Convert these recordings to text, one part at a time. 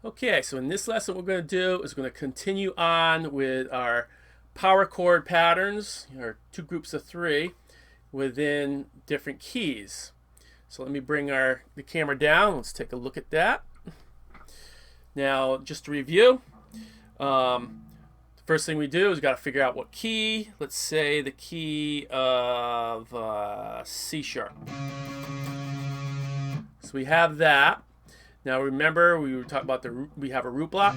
Okay, so in this lesson, what we're going to do is we're going to continue on with our power chord patterns, our two groups of three within different keys. So let me bring the camera down. Let's take a look at that. Now, just to review, the first thing we do is we got to figure out what key. Let's say the key of C sharp. So we have that. Now remember, we were talking about we have a root block,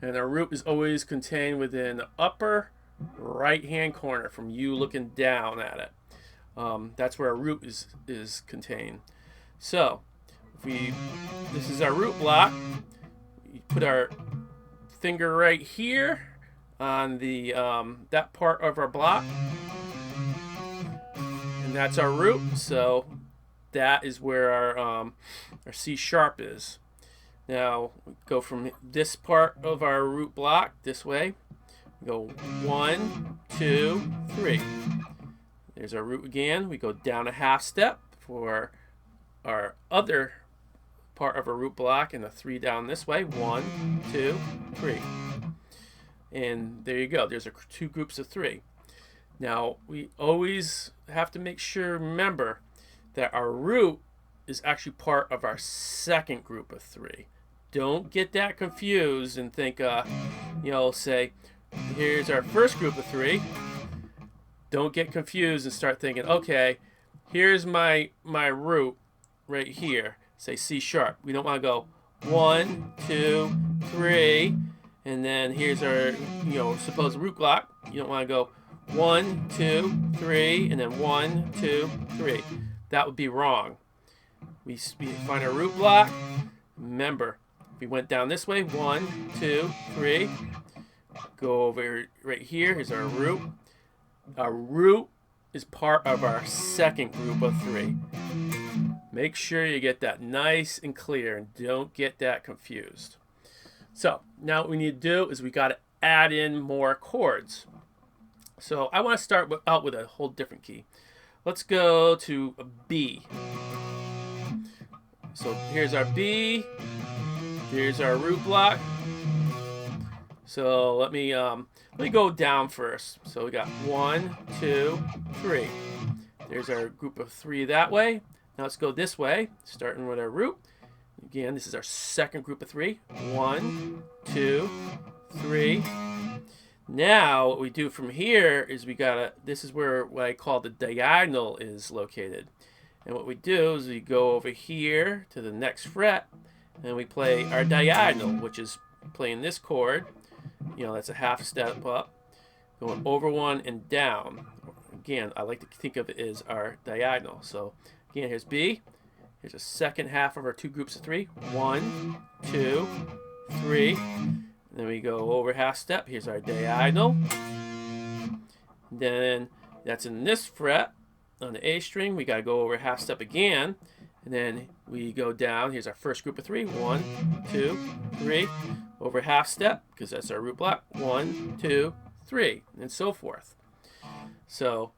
and our root is always contained within the upper right-hand corner from you looking down at it. That's where our root is contained. So this is our root block. We put our finger right here on the that part of our block, and that's our root. So that is where our C sharp is. Now we go from this part of our root block this way. We go 1, 2, 3. There's our root again. We go down a half step for our other part of our root block, and the 3 down this way. 1, 2, 3. And there you go. There's our two groups of 3. Now we always have to make sure, remember, that our root is actually part of our second group of 3. Don't get that confused and think, say, here's our first group of 3. Don't get confused and start thinking, okay, here's my root right here, say C sharp. We don't want to go 1, 2, 3, and then here's our, supposed root block. You don't want to go 1, 2, 3, and then 1, 2, 3. That would be wrong. We find our root block. Remember, we went down this way. 1, 2, 3. Go over right here. Here's our root. Our root is part of our second group of 3. Make sure you get that nice and clear and don't get that confused. So now what we need to do is we got to add in more chords. So I want to start out with a whole different key. Let's go to a B. So here's our B. Here's our root block. So let me go down first. So we got 1, 2, 3. There's our group of 3 that way. Now let's go this way, starting with our root. Again, this is our second group of 3. 1, 2, 3. Now what we do from here is this is where what I call the diagonal is located. And what we do is we go over here to the next fret and we play our diagonal, which is playing this chord. That's a half step up, going over 1 and down. Again, I like to think of it as our diagonal. So again, here's B. Here's the second half of our two groups of 3. 1, 2, 3. Then we go over half step. Here's our diagonal. Then that's in this fret on the A string. We got to go over half step again. And then we go down. Here's our first group of 3. 1, 2, 3. Over half step, because that's our root block. 1, 2, 3, and so forth. So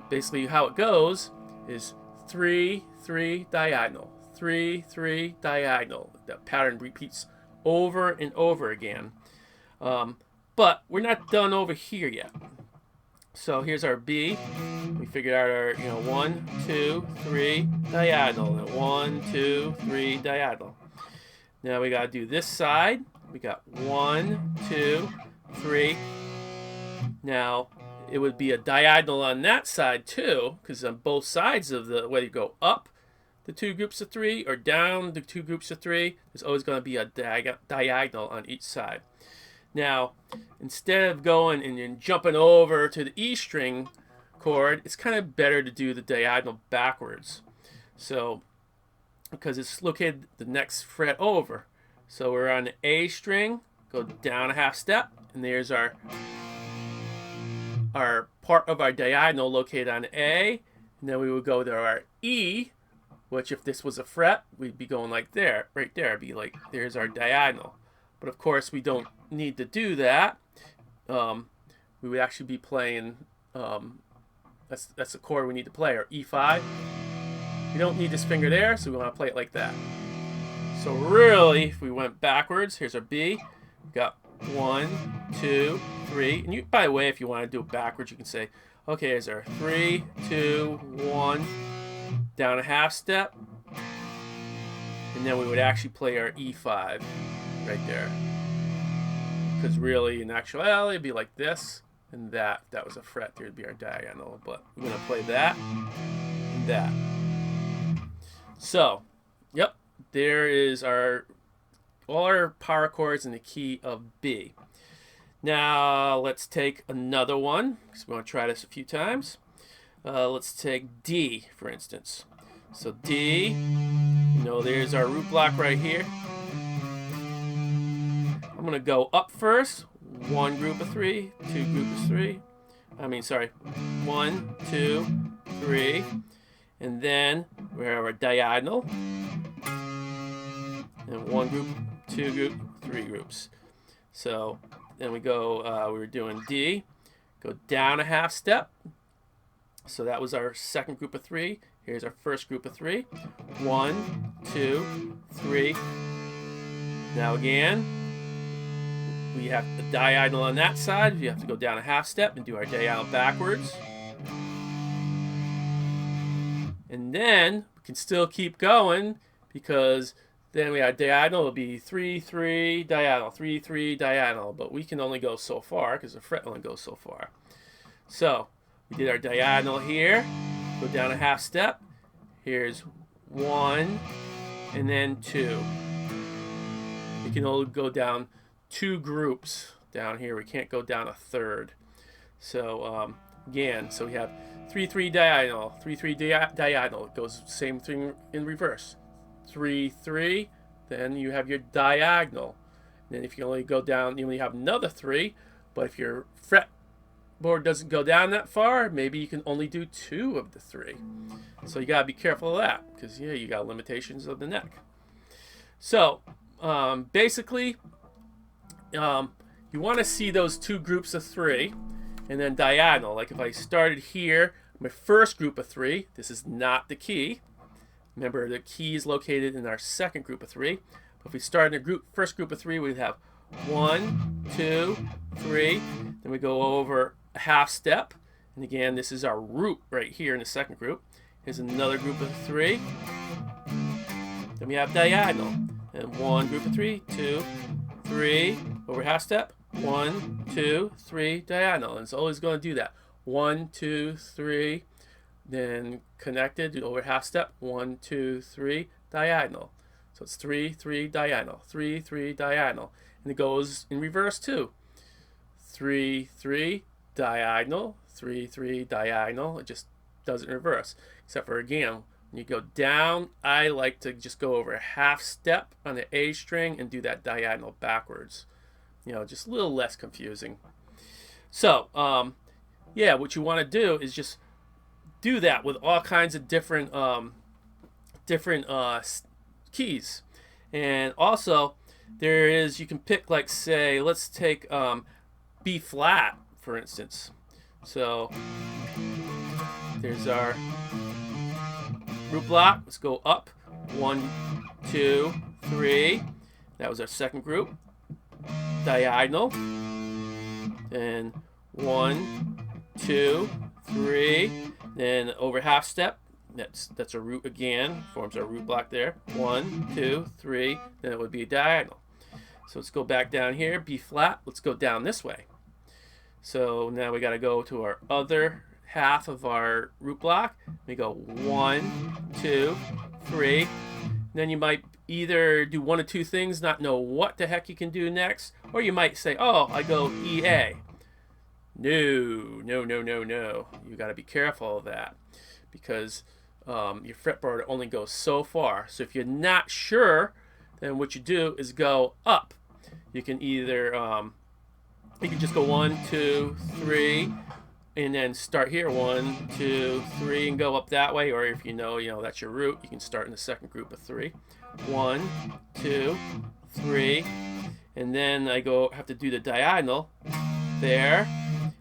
basically how it goes is 3, 3, diagonal. 3, 3, diagonal. That pattern repeats over and over again. But we're not done over here yet. So here's our B. We figured out our 1, 2, 3 diagonal. And 1, 2, 3 diagonal. Now we got to do this side. We got 1, 2, 3. Now it would be a diagonal on that side too, because on both sides of whether you go up the two groups of 3 or down the two groups of 3, there's always going to be a diagonal on each side. Now, instead of going and jumping over to the E string chord, it's kind of better to do the diagonal backwards. So, because it's located the next fret over. So we're on the A string, go down a half step, and there's our part of our diagonal located on A. And then we would go to our E, which if this was a fret, we'd be going like there, right there. It'd be like, there's our diagonal. But of course, we don't need to do that. We would actually be playing, that's the chord we need to play, our E5. We don't need this finger there, so we want to play it like that. So really, if we went backwards, here's our B. We've got 1, 2, 3. And you, by the way, if you want to do it backwards, you can say, okay, here's our 3, 2, 1, down a half step. And then we would actually play our E5 right there. Because really, in actuality, it'd be like this and that. If that was a fret, there'd be our diagonal. But we're going to play that and that. So, yep, there is all our power chords in the key of B. Now, let's take another one, because we want to try this a few times. Let's take D, for instance. So D, you know, there's our root block right here. I'm going to go up first. 1 group of 3, 2 groups of 3. 1, 2, 3. And then we have our diagonal. And 1 group, 2 group, 3 groups. So then we go, we were doing D. Go down a half step. So that was our second group of 3. Here's our first group of 3. 1, 2, 3. Now again, we have the diagonal on that side. You have to go down a half step and do our diagonal backwards. And then we can still keep going, because then we have diagonal. It'll be 3, 3, diagonal, 3, 3, diagonal. But we can only go so far, because the fret only goes so far. So we did our diagonal here. Go down a half step. Here's 1, and then 2. We can only go down 2 groups down here. We can't go down a third. So again, so we have 3, 3, diagonal, 3, 3, diagonal. It goes same thing in reverse. 3, 3, then you have your diagonal. And then if you only go down, you only have another 3. But if your fretboard doesn't go down that far, maybe you can only do 2 of the 3. So you gotta be careful of that, because yeah, you got limitations of the neck. So basically, you want to see those 2 groups of 3, and then diagonal. Like if I started here, my first group of 3, this is not the key. Remember, the key is located in our second group of 3. But if we start in a first group of 3, we'd have 1, 2, 3. Then we go over a half step. And again, this is our root right here in the second group. Here's another group of 3. Then we have diagonal. And 1 group of 3, 2, 3, over half step. 1, 2, 3, diagonal. And it's always going to do that. 1, 2, 3. Then connected over half step. 1, 2, 3, diagonal. So it's 3, 3, diagonal. 3, 3, diagonal. And it goes in reverse too. 3, 3, diagonal. 3, 3, diagonal. It just does it in reverse. Except for, again, when you go down, I like to just go over a half step on the A string and do that diagonal backwards. You know, just a little less confusing. So, yeah, what you want to do is just do that with all kinds of different keys. And also, you can pick, like, say, let's take B flat, for instance. So there's our root block. Let's go up. 1, 2, 3. That was our second group. Diagonal. And 1, 2, 3. Then over half step. That's a root again. Forms our root block there. 1, 2, 3. Then it would be a diagonal. So let's go back down here. B flat. Let's go down this way. So now we got to go to our other half of our root block. We go 1, 2, 3. Then you might either do one of 2 things, not know what the heck you can do next, or you might say, oh, I go EA. No. You got to be careful of that, because your fretboard only goes so far. So if you're not sure, then what you do is go up. You can either you can just go 1, 2, 3, and then start here 1, 2, 3, and go up that way. Or if you know that's your root, you can start in the second group of 3. 1, 2, 3, and then I have to do the diagonal there,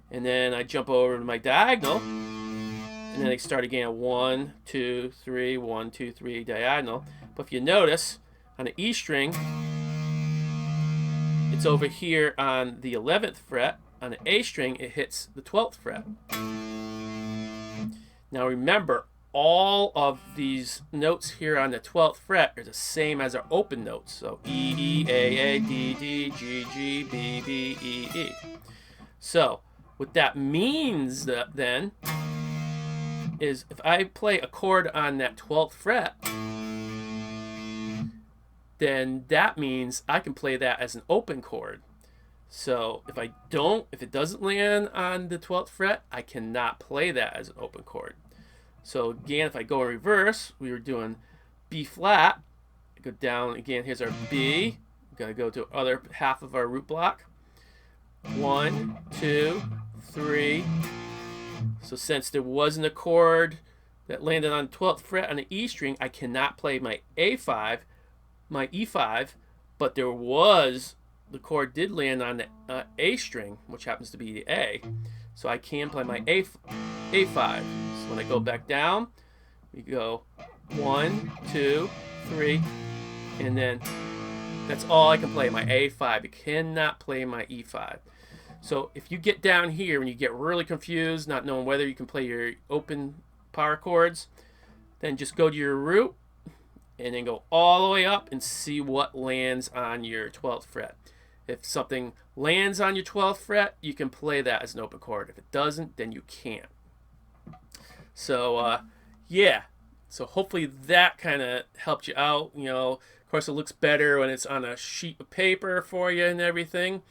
and then I jump over to my diagonal, and then I start again 1, 2, 3, 1, 2, 3, diagonal. But if you notice, On the E string, it's over here on the 11th fret. On the A string, it hits the 12th fret. Now remember, all of these notes here on the 12th fret are the same as our open notes. So E, E, A, D, D, G, G, B, B, E, E. So what that means then is if I play a chord on that 12th fret, then that means I can play that as an open chord. So if it doesn't land on the 12th fret, I cannot play that as an open chord. So again, if I go in reverse, we were doing B flat. I go down again, here's our B. We've got to go to the other half of our root block. 1, 2, 3. So since there wasn't a chord that landed on the 12th fret on the E string, I cannot play my A5, my E5, but there was, the chord did land on the A string, which happens to be the A. So I can play my A5. So when I go back down, we go 1, 2, 3, and then that's all I can play, my A5. I cannot play my E5. So if you get down here and you get really confused, not knowing whether you can play your open power chords, then just go to your root and then go all the way up and see what lands on your 12th fret. If something lands on your 12th fret, you can play that as an open chord. If it doesn't, then you can't. So yeah, so hopefully that kind of helped you out. You know, of course it looks better when it's on a sheet of paper for you and everything.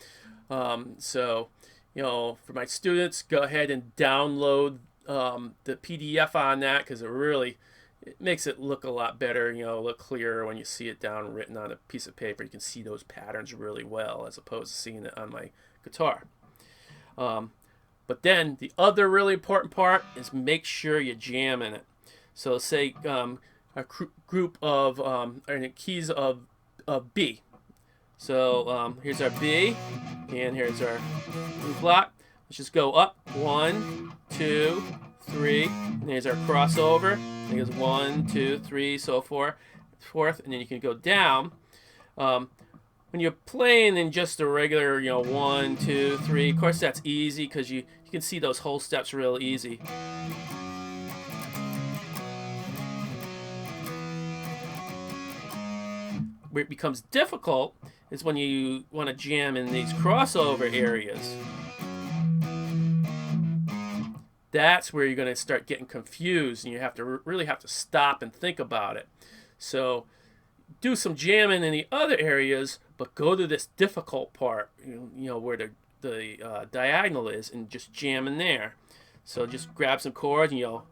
So, you know, for my students, go ahead and download the PDF on that, because it makes it look a lot better, you know, look clearer when you see it down written on a piece of paper. You can see those patterns really well as opposed to seeing it on my guitar. But then the other really important part is make sure you jam in it. So say a group of keys of B. So here's our B, and here's our root block. Let's just go up. 1, 2, 3. And here's our crossover. I think it's 1, 2, 3, so forth, and then you can go down. When you're playing in just a regular, you know, 1, 2, 3, of course that's easy because you can see those whole steps real easy. Where it becomes difficult is when you want to jam in these crossover areas. That's where you're going to start getting confused, and you have to really have to stop and think about it. So do some jamming in the other areas, but go to this difficult part, you know where the diagonal is, and just jam in there. So just grab some chords and you'll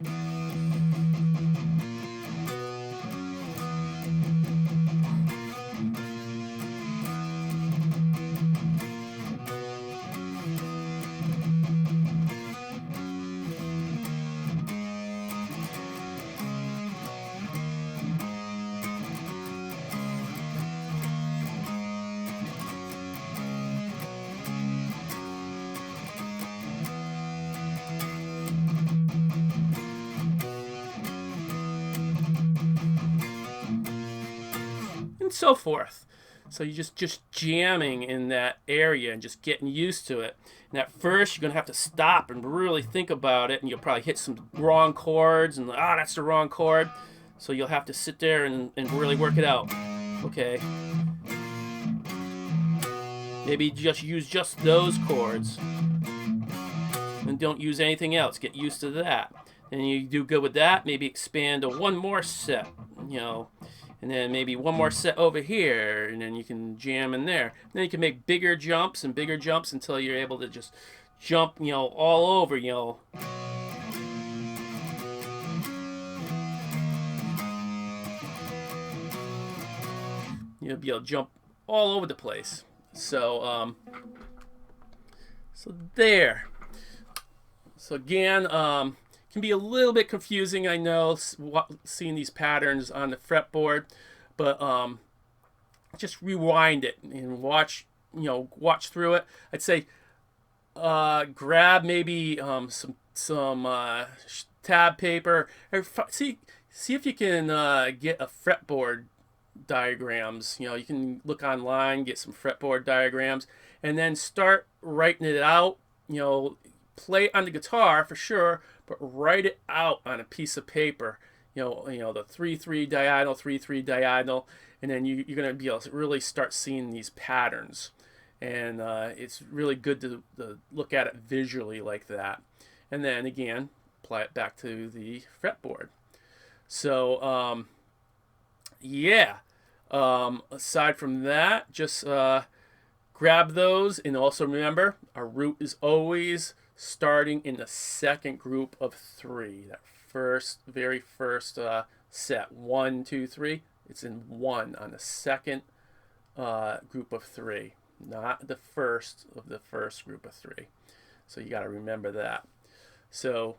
so forth. So you just jamming in that area and just getting used to it. And at first you're gonna have to stop and really think about it, and you'll probably hit some wrong chords and that's the wrong chord. So you'll have to sit there and really work it out. Okay. Maybe just use just those chords and don't use anything else. Get used to that. And you do good with that, maybe expand to one more set, you know. And then maybe one more set over here, and then you can jam in there. And then you can make bigger jumps and bigger jumps until you're able to just jump, you know, all over, you know. You'll be able to jump all over the place. So, so there. So again, can be a little bit confusing, I know, seeing these patterns on the fretboard, but just rewind it and watch through it. I'd say grab maybe some tab paper, or see if you can get a fretboard diagrams. You know, you can look online, get some fretboard diagrams, and then start writing it out. You know, play it on the guitar for sure, but write it out on a piece of paper. You know the 3/3 diagonal, 3/3 diagonal, and then you're going to be able to really start seeing these patterns. And it's really good to look at it visually like that. And then again, apply it back to the fretboard. So yeah. Aside from that, just grab those, and also remember our root is always starting in the second group of 3. That very first set, 1, 2, 3. It's in 1 on the second group of 3, not the first of the first group of 3. So you got to remember that. So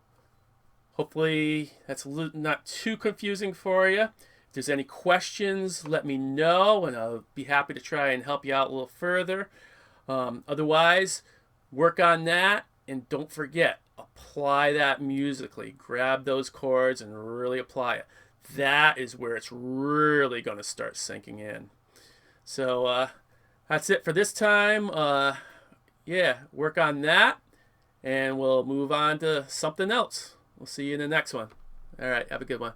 hopefully that's not too confusing for you. If there's any questions, let me know, and I'll be happy to try and help you out a little further. Otherwise, work on that, and don't forget, apply that musically. Grab those chords and really apply it. That is where it's really going to start sinking in. So that's it for this time. Yeah, work on that, and we'll move on to something else. We'll see you in the next one. All right, have a good one.